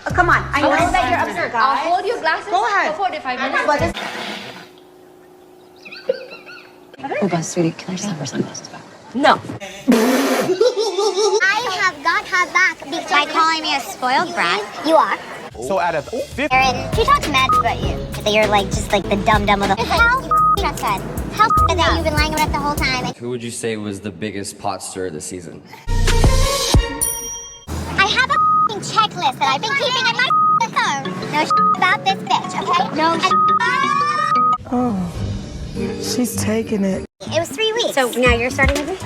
Oh, come on. I know that you're upset. I'll hold your glasses Go ahead. for 45 minutes. But this... Uba, sweetie, can I just have her sunglasses back? No. I have got her back by calling me a spoiled brat. You are. So out of 50... Aaron, she talks mad about you. That you're like, just like the dumb of the... How trusted? How that you've been lying about it the whole time? Who would you say was the biggest pot stirrer this season? I have a checklist that I've been keeping in my phone. No about this bitch, okay? No Oh, she's taking it. It was 3 weeks. So now you're starting with me?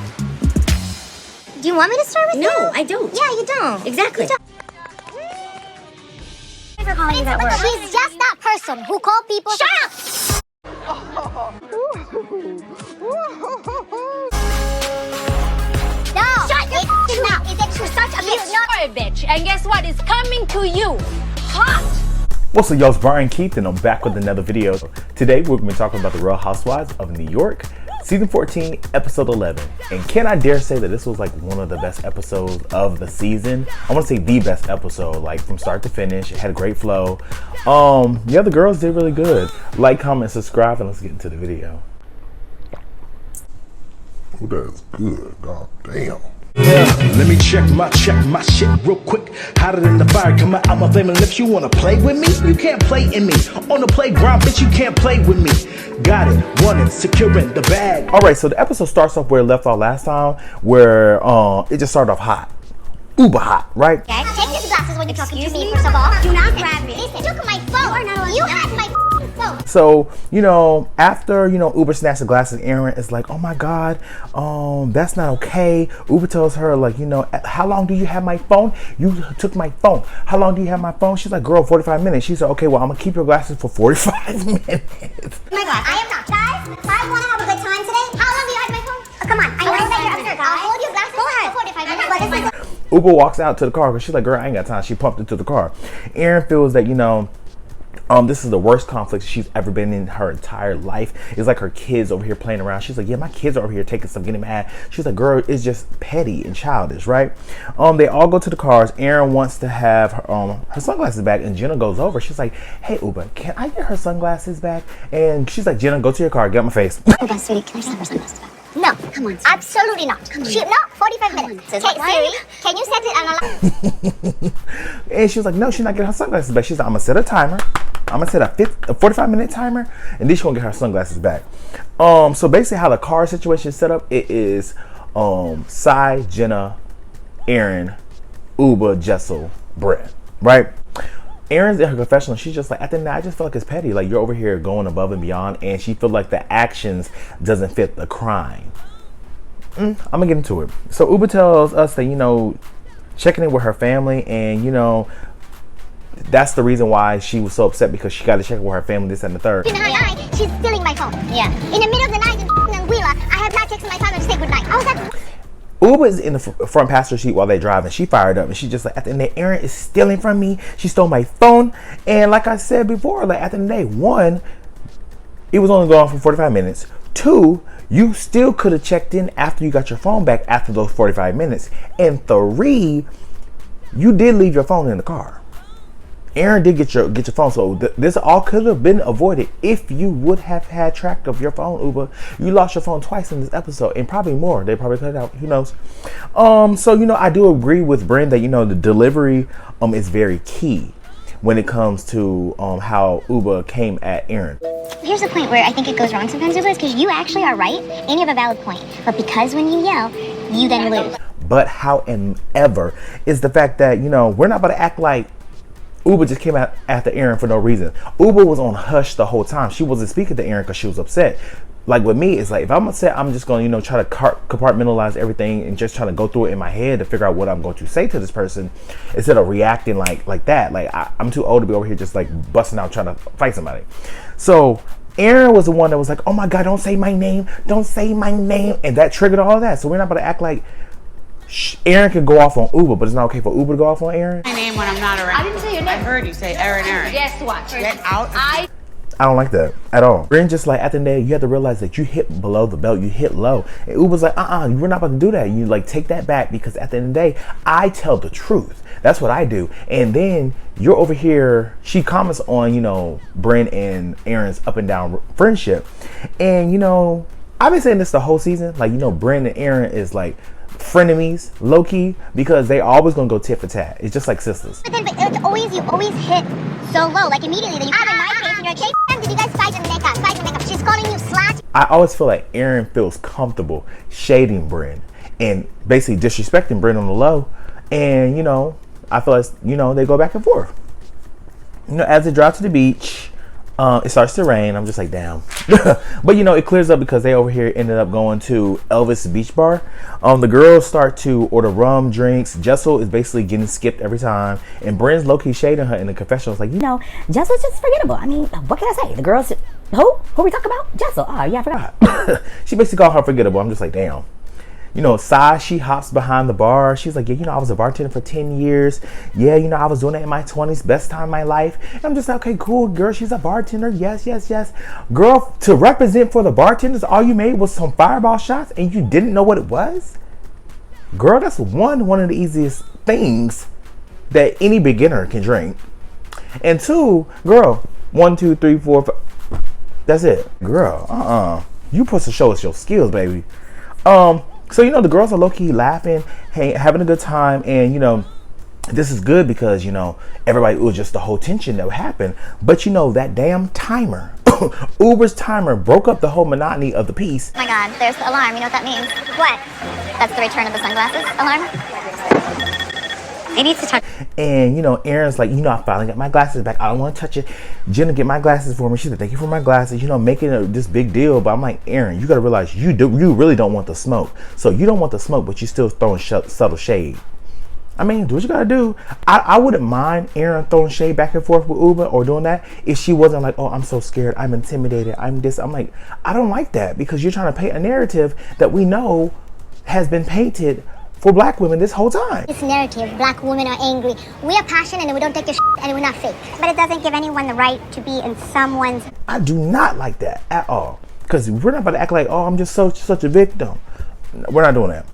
Do you want me to start with you? No, I don't. Yeah, you don't. Exactly. You don't. She's just that person who called people. Shut up! No! Shut your mouth! Is it you're such a bitch? You're a bitch. And guess what? It's coming to you. Hot! What's up, y'all? It's Brian Keith, and I'm back with another video. Today, we're going to be talking about the Real Housewives of New York, Season 14, Episode 11. And can I dare say that this was like one of the best episodes of the season? I want to say the best episode, like from start to finish. It had a great flow. Yeah, the girls did really good. Like, comment, subscribe, and let's get into the video. Oh, that's good. God damn. Let me check my shit real quick. Hotter than the fire coming out my flaming lips. You wanna play with me? You can't play in me. On the playground, bitch, you can't play with me. Got it, won it, securing the bag. Alright, so the episode starts off where it left off last time, where it just started off hot. Uber hot, right? Okay, take your glasses when you're talking to me, first of all. Do not grab me. Listen, you took my phone. You had my phone. So, you know, after, you know, Uber snatched the glasses, Aaron is like, oh my God, that's not okay. Uber tells her, like, you know, how long do you have my phone? You took my phone. How long do you have my phone? She's like, girl, 45 minutes. She said, okay, well, I'm gonna keep your glasses for 45 minutes. Oh my God, I am not. Guys, I want to have a good time today. How long do you have my phone? Oh, come on, I know that you're upset, guys. I'll hold your glasses for 45 minutes. But this is... Uber walks out to the car because she's like, girl, I ain't got time. She pumped into the car. Aaron feels that, you know, this is the worst conflict she's ever been in her entire life. It's like her kids over here playing around. She's like, yeah, my kids are over here taking stuff, getting mad. She's like, girl, it's just petty and childish, right? They all go to the cars. Aaron wants to have her sunglasses back, and Jenna goes over. She's like, hey, Uber, can I get her sunglasses back? And she's like, Jenna, go to your car, get out my face. Okay, sweetie, can I just have her sunglasses back? No, come on. Absolutely not. Come on. No, 45 minutes. Okay, Siri, can you set it on a... And she was like, no, she's not getting her sunglasses back. She's like, I'm gonna set a timer. I'm gonna set a 45-minute timer, and then she's gonna get her sunglasses back. So basically how the car situation is set up, it is Sai, Jenna, Aaron, Uba, Jessel, Brett, right? Aaron's in her confessional. She's just like, at the end, I just feel like it's petty. Like, you're over here going above and beyond, and she feels like the actions doesn't fit the crime. I'm gonna get into it. So Uba tells us that, you know, checking in with her family, and, you know, that's the reason why she was so upset, because she got to check in with her family, this and the third. She's stealing my phone. Yeah. In the middle of the night in Anguilla, I have not texted my father to say goodnight. How was that? Uba is in the front passenger seat while they drive, and she fired up, and she just like, at the end of the day, Aaron is stealing from me. She stole my phone. And like I said before, like, at the end of the day, one, it was only gone for 45 minutes. Two, you still could have checked in after you got your phone back after those 45 minutes. And three, you did leave your phone in the car. Aaron did get your phone, so this all could have been avoided if you would have had track of your phone, Uber. You lost your phone twice in this episode, and probably more. They probably cut it out. Who knows? So, you know, I do agree with Bryn that, you know, the delivery is very key when it comes to how Uber came at Aaron. Here's the point where I think it goes wrong sometimes, Uba, is because you actually are right, and you have a valid point. But because when you yell, you then lose. But however is the fact that, you know, we're not about to act like Uba just came out after Aaron for no reason. Uba was on hush the whole time. She wasn't speaking to Aaron because she was upset. Like with me, it's like, if I'm upset, I'm just going to, you know, try to compartmentalize everything and just try to go through it in my head to figure out what I'm going to say to this person instead of reacting like that. Like, I'm too old to be over here just like busting out trying to fight somebody. So Aaron was the one that was like, oh my God, don't say my name. Don't say my name. And that triggered all that. So we're not about to act like Aaron can go off on Uber, but it's not okay for Uber to go off on Aaron. My name when I'm not around. I didn't say your name. I heard you say Aaron. Guess what? Get out. I don't like that at all. Bryn just like, at the end of the day, you have to realize that you hit below the belt, you hit low. And Uber's like, we're not about to do that. You like, take that back, because at the end of the day, I tell the truth. That's what I do. And then you're over here, she comments on, you know, Bryn and Aaron's up and down friendship. And, you know, I've been saying this the whole season. Like, you know, Bryn and Aaron is like frenemies, low-key, because they always gonna go tit for tat. It's just like sisters. But it's always, you always hit so low, like immediately. Then you come in my face and you're like, hey, did you guys fight in the makeup? Fight in the makeup. She's calling you slut. I always feel like Aaron feels comfortable shading Bryn and basically disrespecting Bryn on the low. And, you know, I feel like, you know, they go back and forth. You know, as they drive to the beach, it starts to rain. I'm just like, damn. But, you know, it clears up because they over here ended up going to Elvis Beach Bar. The girls start to order rum, drinks. Jessel is basically getting skipped every time. And Bryn's low-key shading her in the confessional. It's like, you know, Jessel's just forgettable. I mean, what can I say? The girls, who we talking about? Jessel. Oh, yeah, I forgot. She basically called her forgettable. I'm just like, damn. You know, Sai, she hops behind the bar. She's like, yeah, you know, I was a bartender for 10 years. Yeah, you know, I was doing it in my 20s. Best time of my life. And I'm just like, okay, cool, girl. She's a bartender. Yes, yes, yes. Girl, to represent for the bartenders, all you made was some fireball shots and you didn't know what it was? Girl, that's one of the easiest things that any beginner can drink. And two, girl, 1, 2, 3, 4, 5. That's it. Girl, you supposed to show us your skills, baby. So, you know, the girls are low-key laughing, having a good time. And, you know, this is good because, you know, everybody, it was just the whole tension that happened. But, you know, that damn timer, Uber's timer broke up the whole monotony of the piece. Oh my God, there's the alarm. You know what that means? What? That's the return of the sunglasses alarm? It needs to touch. And, you know, Aaron's like, you know, I finally got my glasses back. I don't want to touch it. Jenna, get my glasses for me. She said, thank you for my glasses. You know, making this big deal. But I'm like, Aaron, you got to realize you really don't want the smoke. So you don't want the smoke, but you still throwing subtle shade. I mean, do what you got to do. I wouldn't mind Aaron throwing shade back and forth with Uber or doing that if she wasn't like, oh, I'm so scared. I'm intimidated. I'm this. I'm like, I don't like that because you're trying to paint a narrative that we know has been painted for black women this whole time. This narrative, black women are angry. We are passionate and we don't take your shit and we're not fake. But it doesn't give anyone the right to be in someone's... I do not like that at all. Because we're not about to act like, oh, I'm just such a victim. We're not doing that.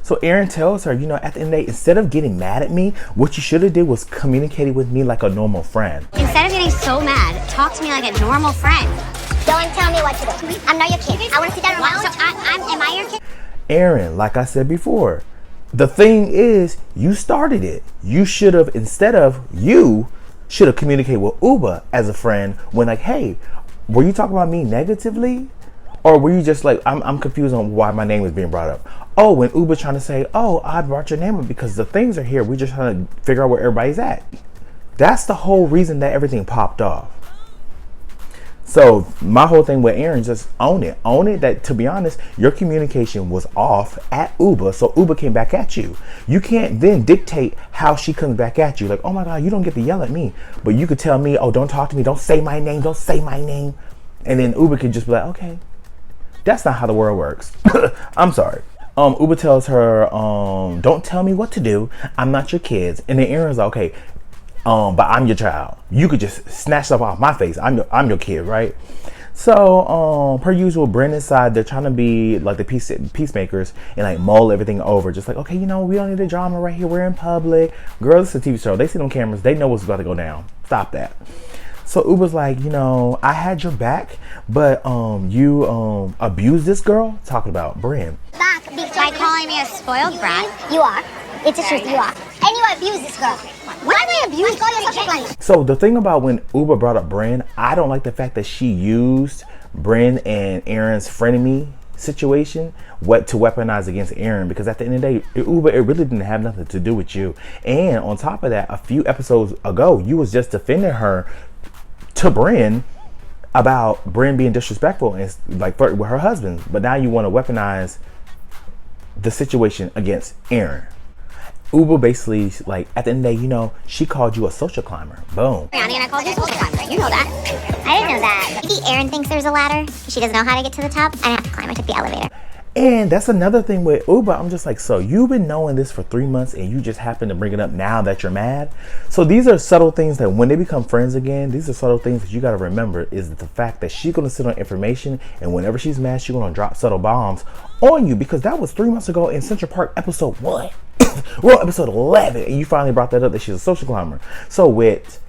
So Aaron tells her, you know, at the end of the day, instead of getting mad at me, what you should have did was communicated with me like a normal friend. Instead of getting so mad, talk to me like a normal friend. Don't tell me what to do. I'm not your kid. I want to sit down on my own. So am I your kid? Aaron, like I said before, the thing is, you started it. You should have, you should have communicated with Uber as a friend when like, hey, were you talking about me negatively? Or were you just like, I'm confused on why my name was being brought up. Oh, when Uber's trying to say, oh, I brought your name up because the things are here. We're just trying to figure out where everybody's at. That's the whole reason that everything popped off. So my whole thing with Aaron, just own it. Own it that, to be honest, your communication was off at Uber, so Uber came back at you. You can't then dictate how she comes back at you. Like, oh my God, you don't get to yell at me. But you could tell me, oh, don't talk to me. Don't say my name. Don't say my name. And then Uber could just be like, okay. That's not how the world works. I'm sorry. Uber tells her, don't tell me what to do. I'm not your kids. And then Aaron's like, okay, but I'm your child. You could just snatch stuff off my face. I'm your kid, right? So, per usual, Brandon's side, they're trying to be like the peacemakers and like mull everything over. Just like, okay, you know, we don't need the drama right here. We're in public. Girls, it's a TV show. They see them cameras. They know what's about to go down. Stop that. So Uber's like, you know, I had your back, but you abused this girl. Talking about Bryn. Back By calling me a spoiled brat. You are. It's the truth. You are. And you abuse this girl. Why do I abuse? Call yourself a client. So the thing about when Uber brought up Bryn, I don't like the fact that she used Bryn and Aaron's frenemy situation to weaponize against Aaron, because at the end of the day, Uber, it really didn't have nothing to do with you. And on top of that, a few episodes ago, you was just defending her to Bryn about Bryn being disrespectful and like flirting with her husband. But now you want to weaponize the situation against Aaron. Uber basically, like, at the end of the day, you know, she called you a social climber. Boom. And I called you a social climber. You know that. I didn't know that. Maybe Aaron thinks there's a ladder. She doesn't know how to get to the top. I didn't have to climb. I took the elevator. And that's another thing with Uber. I'm just like, so you've been knowing this for 3 months and you just happen to bring it up now that you're mad. So these are subtle things that when they become friends again, these are subtle things that you got to remember, is the fact that she's going to sit on information, and whenever she's mad, she's going to drop subtle bombs on you, because that was 3 months ago in Central Park episode 1. We're on episode 11 and you finally brought that up, that she's a social climber. So with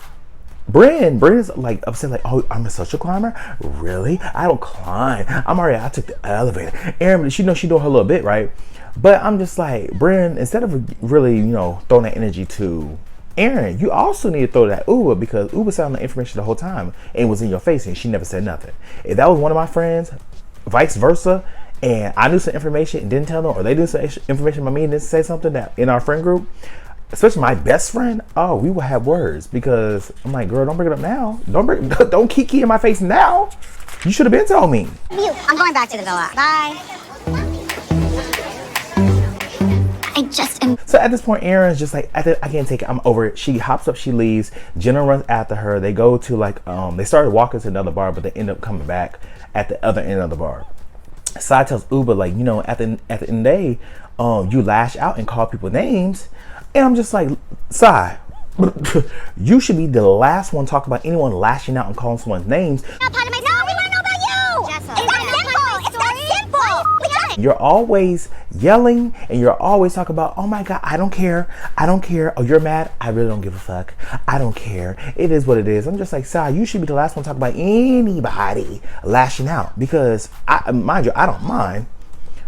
Bryn's like upset, like, oh, I'm a social climber? Really? I don't climb. I took the elevator. Erin, she knows she doing her little bit, right? But I'm just like, Bryn, instead of really, throwing that energy to Erin, you also need to throw that Uber, because Uber sounded the information the whole time and was in your face and she never said nothing. If that was one of my friends, vice versa, and I knew some information and didn't tell them, or they knew some information about me and didn't say something that in our friend group, especially my best friend, oh, we will have words, because I'm like, girl, don't bring it up now. Don't kiki in my face now. You should have been told me. I'm going back to the villa. Bye. I just am. So at this point, Erin's just like, I can't take it. I'm over it. She hops up, she leaves. Jenna runs after her. They go to they started walking to another bar, but they end up coming back at the other end of the bar. Sai tells Uber, like, at the end of the day, you lash out and call people names. And I'm just like, Sai, you should be the last one to talk about anyone lashing out and calling someone's names. Not part of my story. No, we want to know about you. It's that simple. It's that simple. You're always yelling and you're always talking about, oh my God, I don't care. I don't care. Oh, you're mad? I really don't give a fuck. I don't care. It is what it is. I'm just like, Sai, you should be the last one to talk about anybody lashing out, because mind you, I don't mind,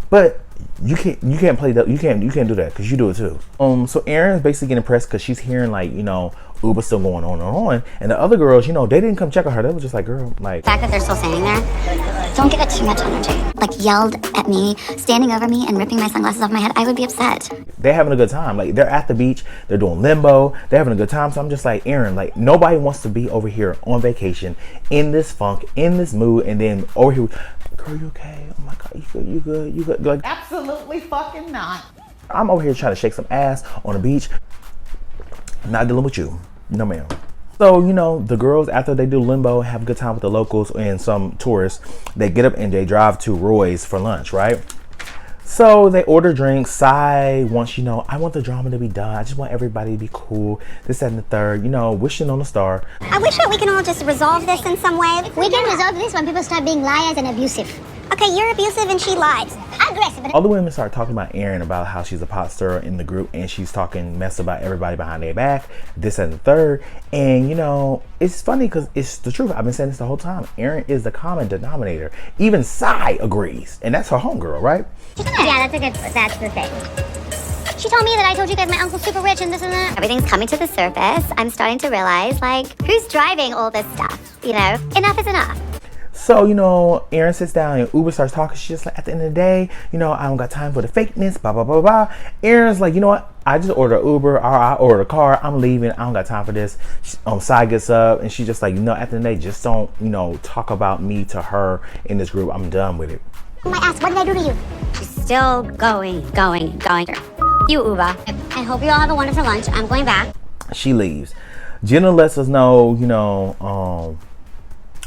but you can't play that. You can't do that, because you do it too. So Erin's basically getting pressed because she's hearing, like, Uber still going on, and the other girls, they didn't come check on her. They were just like, girl, like, The fact that they're still standing there, don't give it too much energy. Like, yelled at me, standing over me and ripping my sunglasses off my head, I would be upset. They're having a good time. Like, they're at the beach, they're doing limbo, they're having a good time. So I'm just like, Erin, like, nobody wants to be over here on vacation in this funk, in this mood, and then over here, girl, you okay? Oh my God, you good? Like, Absolutely fucking not. I'm over here trying to shake some ass on the beach. I'm not dealing with you. No, ma'am. So, the girls, after they do limbo, have a good time with the locals and some tourists, they get up and they drive to Roy's for lunch, right? So they order drinks. Sai wants, I want the drama to be done. I just want everybody to be cool. This, that, and the third, wishing on a star. I wish that we can all just resolve this in some way. We can resolve this when people start being liars and abusive. Okay, you're abusive and she lies. Aggressive. All the women start talking about Erin, about how she's a pot stirrer in the group and she's talking mess about everybody behind their back, this and the third. And it's funny because it's the truth. I've been saying this the whole time. Erin is the common denominator. Even Sai agrees, and that's her homegirl, right? Yeah, that's the thing. She told me that I told you guys my uncle's super rich and this and that. Everything's coming to the surface. I'm starting to realize, like, who's driving all this stuff? Enough is enough. So, Erin sits down and Uber starts talking. She's just like, at the end of the day, I don't got time for the fakeness, blah, blah, blah, blah. Erin's like, you know what? I just ordered Uber, or I ordered a car. I'm leaving. I don't got time for this. Sai gets up and she's just like, at the end of the day, just don't, talk about me to her in this group. I'm done with it. My ass, what did I do to you? She's still going. You, Uber. I hope you all have a wonderful lunch. I'm going back. She leaves. Jenna lets us know,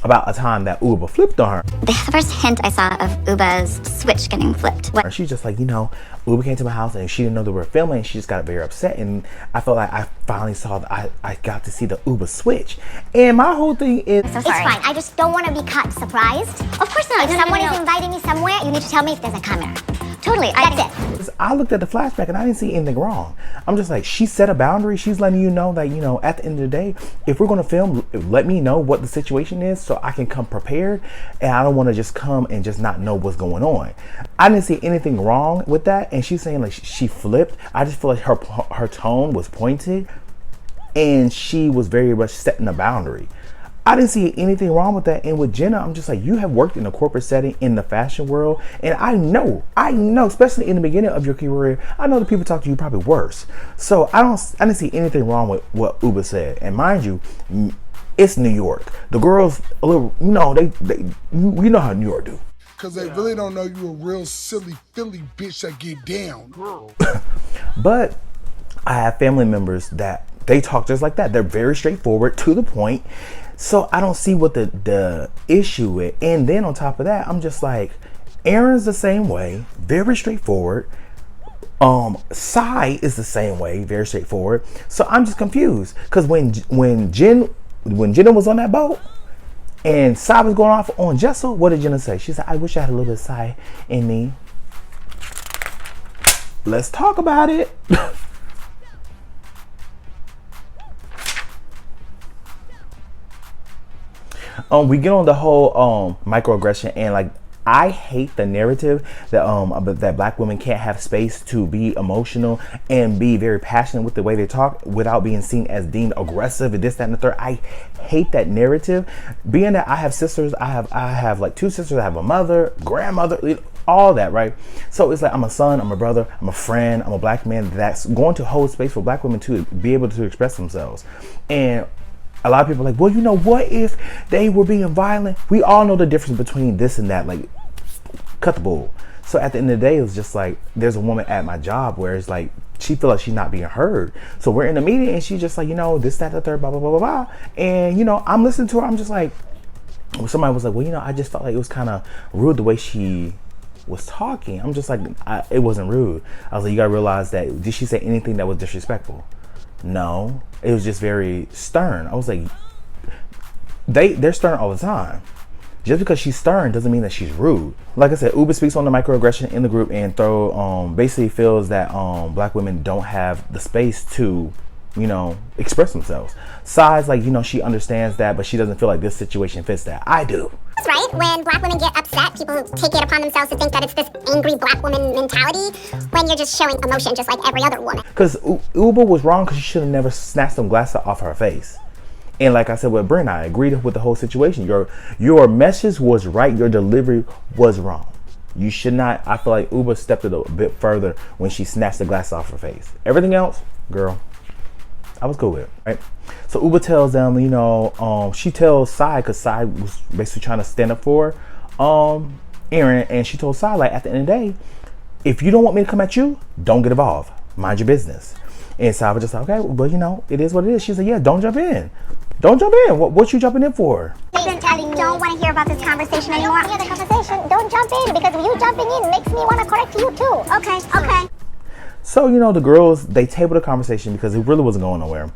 about a time that Uber flipped on her. The first hint I saw of Uber's switch getting flipped. She's just like, Uber came to my house and she didn't know that we were filming, and she just got very upset. And I felt like I finally saw I got to see the Uber switch. And my whole thing is, so sorry. It's fine. I just don't want to be caught surprised. Of course not. If someone is inviting me somewhere, you need to tell me if there's a camera. Totally. That's it. I looked at the flashback and I didn't see anything wrong. I'm just like, she set a boundary. She's letting you know that, at the end of the day, if we're going to film, let me know what the situation is so I can come prepared. And I don't want to just come and just not know what's going on. I didn't see anything wrong with that. And she's saying like she flipped. I just feel like her tone was pointed and she was very much setting a boundary. I didn't see anything wrong with that. And with Jenna, I'm just like, you have worked in a corporate setting in the fashion world. And I know, especially in the beginning of your career, I know the people talk to you probably worse. So I didn't see anything wrong with what Uber said. And mind you, it's New York. The girls, a little, we know how New York do. Cause they really don't know you a real silly Philly bitch that get down. But I have family members that they talk just like that. They're very straightforward, to the point. So I don't see what the issue is. And then on top of that, I'm just like, Aaron's the same way, very straightforward. Sai is the same way, very straightforward. So I'm just confused because when Jenna was on that boat and Sai was going off on Jessel, what did Jenna say? She said, "I wish I had a little bit of Sai in me." Let's talk about it. We get on the whole microaggression, and like, I hate the narrative that that black women can't have space to be emotional and be very passionate with the way they talk without being seen as deemed aggressive and this, that, and the third. I hate that narrative. Being that I have sisters, I have like 2 sisters, I have a mother, grandmother, all that, right? So it's like, I'm a son, I'm a brother, I'm a friend, I'm a black man that's going to hold space for black women to be able to express themselves. And a lot of people are like, well, you know, what if they were being violent? We all know the difference between this and that. Like, cut the bull. So at the end of the day, it was just like, there's a woman at my job where it's like, she feels like she's not being heard. So we're in a meeting and she's just like, you know, this, that, the third, blah, blah, blah, blah, blah. And, you know, I'm listening to her. I'm just like, somebody was like, well, you know, I just felt like it was kind of rude the way she was talking. I'm just like, it wasn't rude. I was like, you gotta realize that, did she say anything that was disrespectful? No, it was just very stern. I was like, they're stern all the time. Just because she's stern doesn't mean that she's rude. Like I said, Uber speaks on the microaggression in the group and basically feels that black women don't have the space to, you know, express themselves. Sai's like, you know, she understands that, but she doesn't feel like this situation fits that. I do. That's right. When black women get upset, people take it upon themselves to think that it's this angry black woman mentality when you're just showing emotion just like every other woman. Because Uber was wrong because she should have never snatched some glasses off her face. And like I said with Brent, I agreed with the whole situation. Your message was right. Your delivery was wrong. You should not. I feel like Uber stepped it a bit further when she snatched the glass off her face. Everything else, girl, I was cool with it, right? So Uber tells them, you know, she tells Sai, because Sai was basically trying to stand up for Aaron, and she told Sai, like, at the end of the day, if you don't want me to come at you, don't get involved. Mind your business. And Sai was just like, okay, well, you know, it is what it is. She said, yeah, don't jump in. Don't jump in. What you jumping in for? I don't want to hear about this conversation anymore. I don't want to hear the conversation. Don't jump in, because you jumping in makes me want to correct you too. Okay. So, you know, the girls, they tabled the conversation because it really wasn't going nowhere.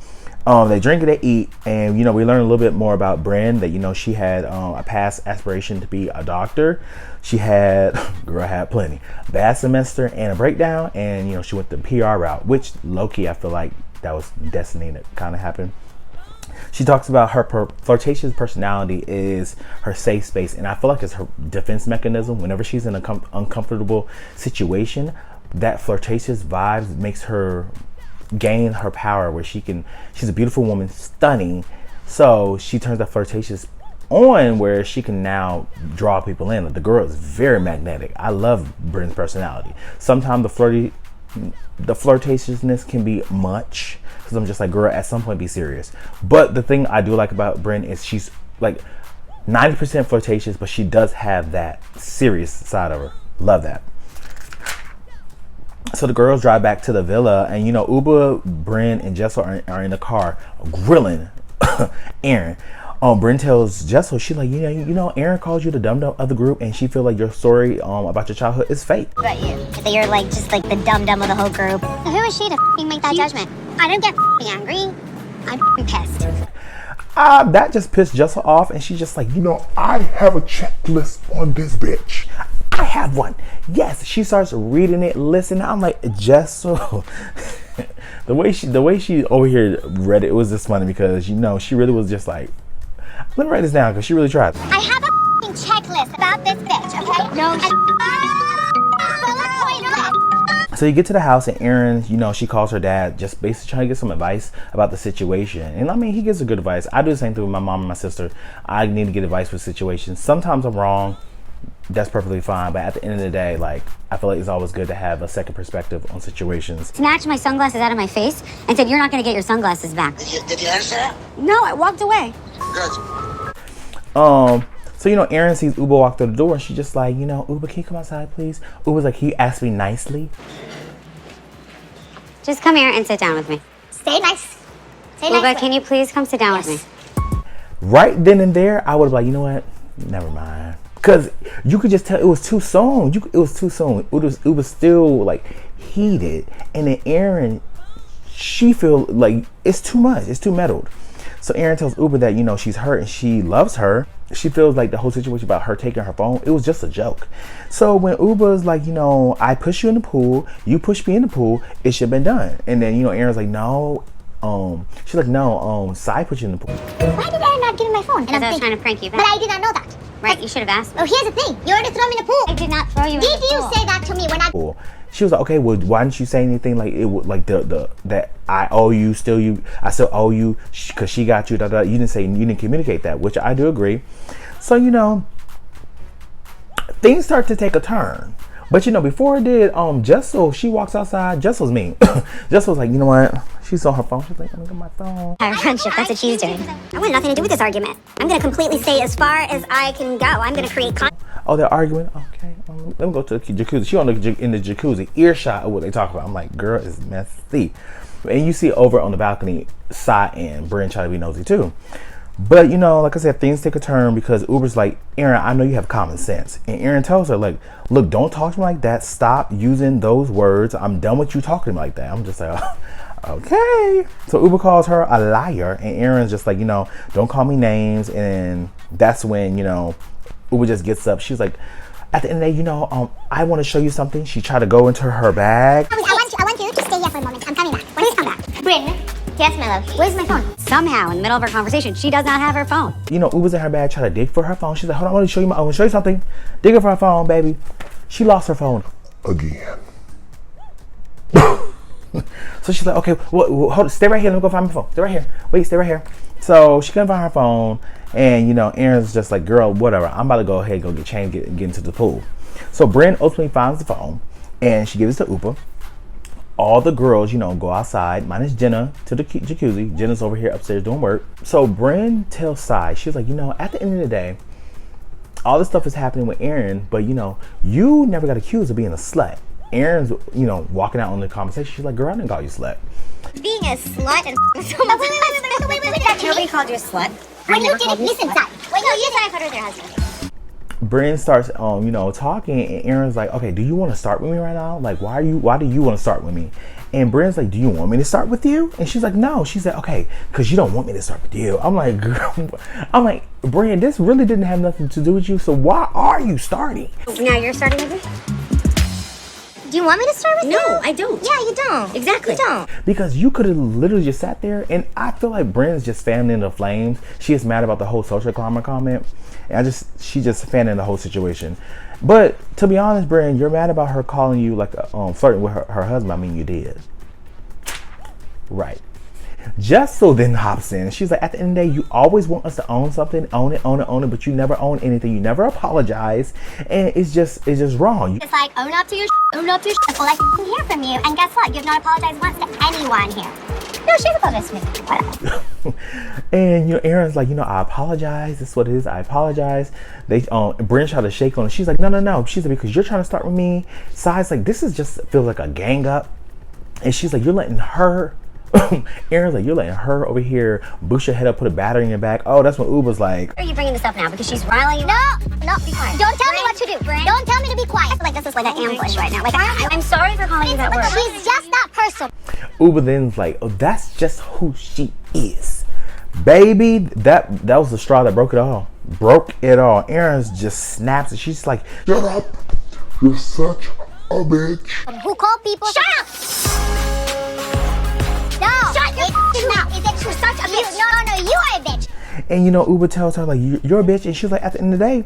They drink and they eat, and, you know, we learned a little bit more about Bryn, that, you know, she had a past aspiration to be a doctor. She had, girl had plenty, bad semester and a breakdown, and, you know, she went the PR route, which low-key, I feel like that was destiny that kind of happened. She talks about her flirtatious personality is her safe space, and I feel like it's her defense mechanism. Whenever she's in an uncomfortable situation, that flirtatious vibes makes her gain her power, where she's a beautiful woman, stunning, so she turns that flirtatious on where she can now draw people in. Like, the girl is very magnetic. I love Bryn's personality. Sometimes the flirtatiousness can be much, because I'm just like, girl, at some point be serious. But the thing I do like about Bryn is she's like 90% flirtatious, but she does have that serious side of her. Love that. So the girls drive back to the villa, and, you know, Uba, Bryn, and Jessel are in the car grilling Aaron. Bryn tells Jessel, she's like, you know, Aaron calls you the dum-dum of the group, and she feel like your story about your childhood is fake. What about you? That you're like just like the dum-dum of the whole group. So who is she to make that judgment? I don't get angry. I'm pissed. That just pissed Jessel off, and she's just like, you know, I have a checklist on this bitch. I have one. Yes. She starts reading it, listening. I'm like, Jessel. the way she over here read it was just funny, because, you know, she really was just like, let me write this down, because she really tried. I have a checklist about this bitch, okay? No. So you get to the house, and Aaron, you know, she calls her dad, just basically trying to get some advice about the situation. And I mean, he gives her good advice. I do the same thing with my mom and my sister. I need to get advice with situations. Sometimes I'm wrong. That's perfectly fine. But at the end of the day, like, I feel like it's always good to have a second perspective on situations. Snatched my sunglasses out of my face and said, "You're not going to get your sunglasses back." Did you answer that? No, I walked away. Good. So, you know, Aaron sees Uba walk through the door, and she's just like, you know, Uba, can you come outside, please? Uba's like, he asked me nicely. Just come here and sit down with me. Stay nice. Stay Uba, nice. can you please come sit down with me? Right then and there, I would have like, you know what? Never mind. Because you could just tell it was too soon. It was too soon. It was still like heated. And then Aaron, she feel like it's too much. It's too meddled. So Aaron tells Uber that, you know, she's hurt and she loves her. She feels like the whole situation about her taking her phone, it was just a joke. So when Uber's like, you know, I push you in the pool, you push me in the pool, it should have been done. And then, you know, Aaron's like, no. She's like, no, Sai put you in the pool. Why did Aaron not give me my phone? Because I was trying to prank you back. But I did not know that. Right, you should have asked me. Oh, here's the thing. You already threw me in the pool. I did not throw you in the pool. Did you say that to me when I... Pool. She was like, okay, well, why didn't you say anything like it would, like that I owe you, I still owe you because she got you, You didn't communicate that, which I do agree. So, you know, things start to take a turn. But, you know, before it did, Jessel, she walks outside. Jessel's mean. Jessel's like, you know what? She's on her phone. She's like, let me get my phone. Our friendship, that's what she's doing. I want nothing to do with this argument. I'm going to completely stay as far as I can go. I'm going to create Oh, they're arguing? Okay. Let me go to the jacuzzi. She in the jacuzzi, earshot of what they talk about. I'm like, girl, it's messy. And you see over on the balcony, Sai and Bryn try to be nosy too. But, you know, like I said, things take a turn because Uber's like, Aaron, I know you have common sense. And Aaron tells her, like, look, don't talk to me like that. Stop using those words. I'm done with you talking to me like that. I'm just like, okay. So Uber calls her a liar. And Aaron's just like, you know, don't call me names. And that's when, you know, Uber just gets up. She's like, at the end of the day, you know, I want to show you something. She tried to go into her bag. I want you to stay here for a moment. I'm coming back. Please come back. Bryn. Yes, my love. Where's my phone? Somehow, in the middle of our conversation, she does not have her phone. You know, Uber's in her bag, trying to dig for her phone. She's like, hold on, I want to show you something. Digging for her phone, baby. She lost her phone. Again. So she's like, okay, well, hold, stay right here. Let me go find my phone. Stay right here. Wait, stay right here. So she couldn't find her phone. And, you know, Aaron's just like, girl, whatever. I'm about to go ahead and go get changed, get into the pool. So Bryn ultimately finds the phone. And she gives it to Uber. All the girls, you know, go outside, minus Jenna, to the jacuzzi. Jenna's over here upstairs doing work. So Bryn tells Sai, she's like, you know, at the end of the day, all this stuff is happening with Aaron, but, you know, you never got accused of being a slut. Aaron's, you know, walking out on the conversation. She's like, girl, I didn't call you slut. Being a slut and someone's wait. Nobody called you a slut. When you didn't listen, Sai. When you said I called her their husband. Bryn starts, you know, talking, and Aaron's like, okay, do you want to start with me right now? Like, why do you want to start with me? And Bryn's like, do you want me to start with you? And she's like, no. She's like, okay, because you don't want me to start with you. I'm like, girl, Bryn, this really didn't have nothing to do with you, so why are you starting? Now you're starting with me? Do you want me to start with you? No, I don't. Yeah, you don't. Exactly. You don't. Because you could have literally just sat there, and I feel like Bryn's just fanning in the flames. She is mad about the whole social karma comment, and she just fanning the whole situation. But to be honest, Bryn, you're mad about her calling you like flirting with her husband. I mean, you did. Right. Jessel then hops in. She's like, at the end of the day, you always want us to own something, own it, but you never own anything. You never apologize, and it's just wrong. It's like, own up to your own up to your That's all I can hear from you. And guess what? You've not apologized once to anyone here. No, she's apologized to me. Whatever. And, you know, Aaron's like, you know, I apologize. This is what it is. I apologize. They Bryn tried to shake on her. She's like, no. She's like, because you're trying to start with me. Sai's like, this is just feels like a gang up. And she's like, you're letting her. Aaron's like, you're letting her over here boost your head up, put a battery in your back. Oh, that's when Uber's like, Why are you bringing this up now? Because she's riling you? No, be quiet. Don't tell me what to do. Don't tell me to be quiet. I feel like this is like an ambush right now. Like, I'm sorry for calling you that word. She's just that person. Uber then's like, oh, that's just who she is. Baby, that was the straw that broke it all. Aaron's just snaps and she's like, Shut up. You're such a bitch. Who called people? Shut up! No! Shut your mouth! Is it you're such a bitch? No, you are a bitch! And, you know, Uber tells her, like, you're a bitch. And she's like, at the end of the day,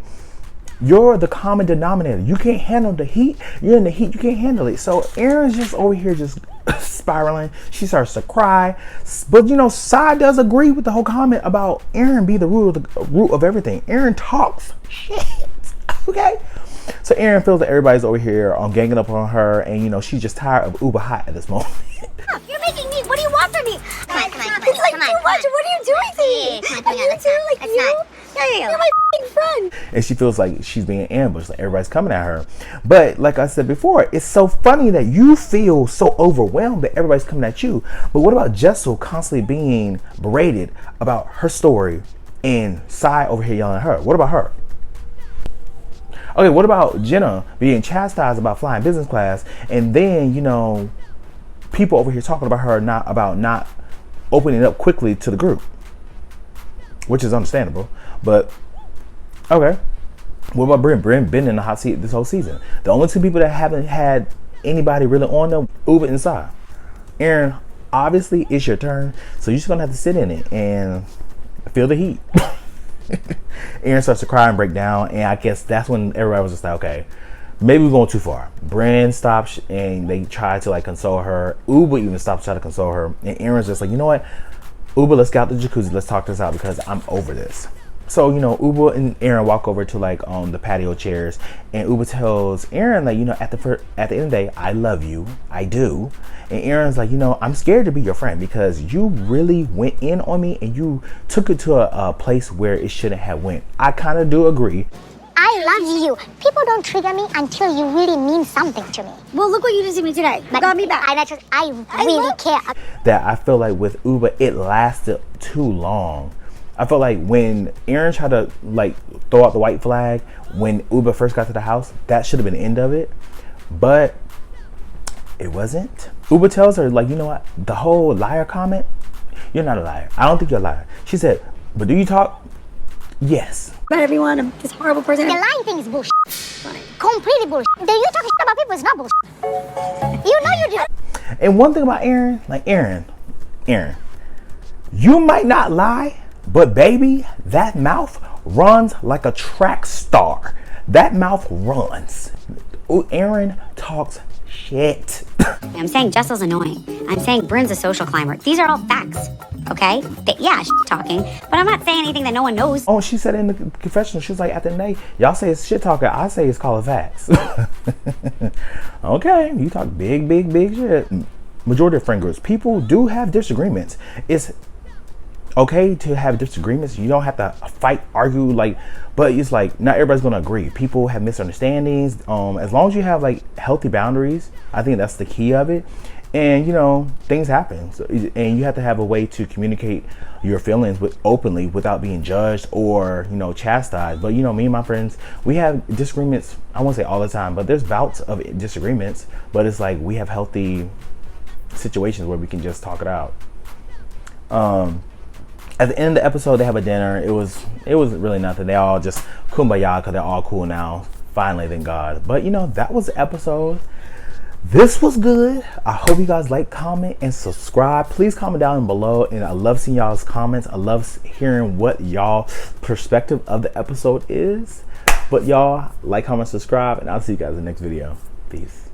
you're the common denominator. You can't handle the heat. You're in the heat. You can't handle it. So Aaron's just over here just spiraling. She starts to cry. But, you know, Sai does agree with the whole comment about Aaron be the root of everything. Aaron talks shit. Okay? So Aaron feels that everybody's over here ganging up on her. And, you know, she's just tired of Uber hot at this moment. You're making me. What do you want from me? Come on. It's like too much. What are you doing to me? Come on, you too? Like you? Yeah. You're my f***ing friend. And she feels like she's being ambushed, like everybody's coming at her. But like I said before, it's so funny that you feel so overwhelmed that everybody's coming at you. But what about Jessel constantly being berated about her story and Sai over here yelling at her? What about her? Okay, what about Jenna being chastised about flying business class, and then, you know, people over here talking about her not opening up quickly to the group, which is understandable. But okay, what about Bryn? Bryn been in the hot seat this whole season. The only two people that haven't had anybody really on them, Uber and Sai. Aaron, obviously it's your turn, so you're just gonna have to sit in it and feel the heat. Aaron starts to cry and break down, and I guess that's when everybody was just like, okay, maybe we're going too far. Bryn stops and they try to like console her. Uber even stops trying to console her, and Aaron's just like, you know what, Uber, let's get out the jacuzzi, let's talk this out because I'm over this. So, you know, Uber and Aaron walk over to like the patio chairs, and Uber tells Aaron, like, you know, at the end of the day, I love you, I do. And Aaron's like, you know, I'm scared to be your friend because you really went in on me and you took it to a place where it shouldn't have went. I kind of do agree. I love you. People don't trigger me until you really mean something to me. Well, look what you did to me today. But Got me back. I really care. That I feel like with Uber, it lasted too long. I felt like when Aaron tried to like throw out the white flag when Uber first got to the house, that should have been the end of it, but it wasn't. Uber tells her, like, you know what, the whole liar comment, you're not a liar. I don't think you're a liar. She said, but do you talk? Yes. About everyone, I'm this horrible person. The lying thing is bullshit. Completely bullshit. The you talking shit about people is not bullshit. You know you do. And one thing about Aaron, like Aaron, you might not lie, but baby, that mouth runs like a track star. That mouth runs. Aaron talks shit. I'm saying Jessel's annoying. I'm saying Bryn's a social climber. These are all facts, okay? Yeah, shit talking, but I'm not saying anything that no one knows. Oh, she said in the confessional, she was like, at the end of the day, y'all say it's shit talking, I say it's called facts. Okay, you talk big shit. Majority of friend groups, people do have disagreements. It's okay to have disagreements. You don't have to fight, argue, like, but it's like not everybody's gonna agree. People have misunderstandings. As long as you have like healthy boundaries, I think that's the key of it. And you know, things happen, and you have to have a way to communicate your feelings openly without being judged or, you know, chastised. But you know, me and my friends, we have disagreements. I won't say all the time, but there's bouts of disagreements. But it's like we have healthy situations where we can just talk it out. At the end of the episode, they have a dinner. It was really nothing. They all just kumbaya because they're all cool now. Finally, thank God. But you know, that was the episode. This was good. I hope you guys like, comment, and subscribe. Please comment down below. And I love seeing y'all's comments. I love hearing what y'all perspective of the episode is. But y'all, like, comment, subscribe, and I'll see you guys in the next video. Peace.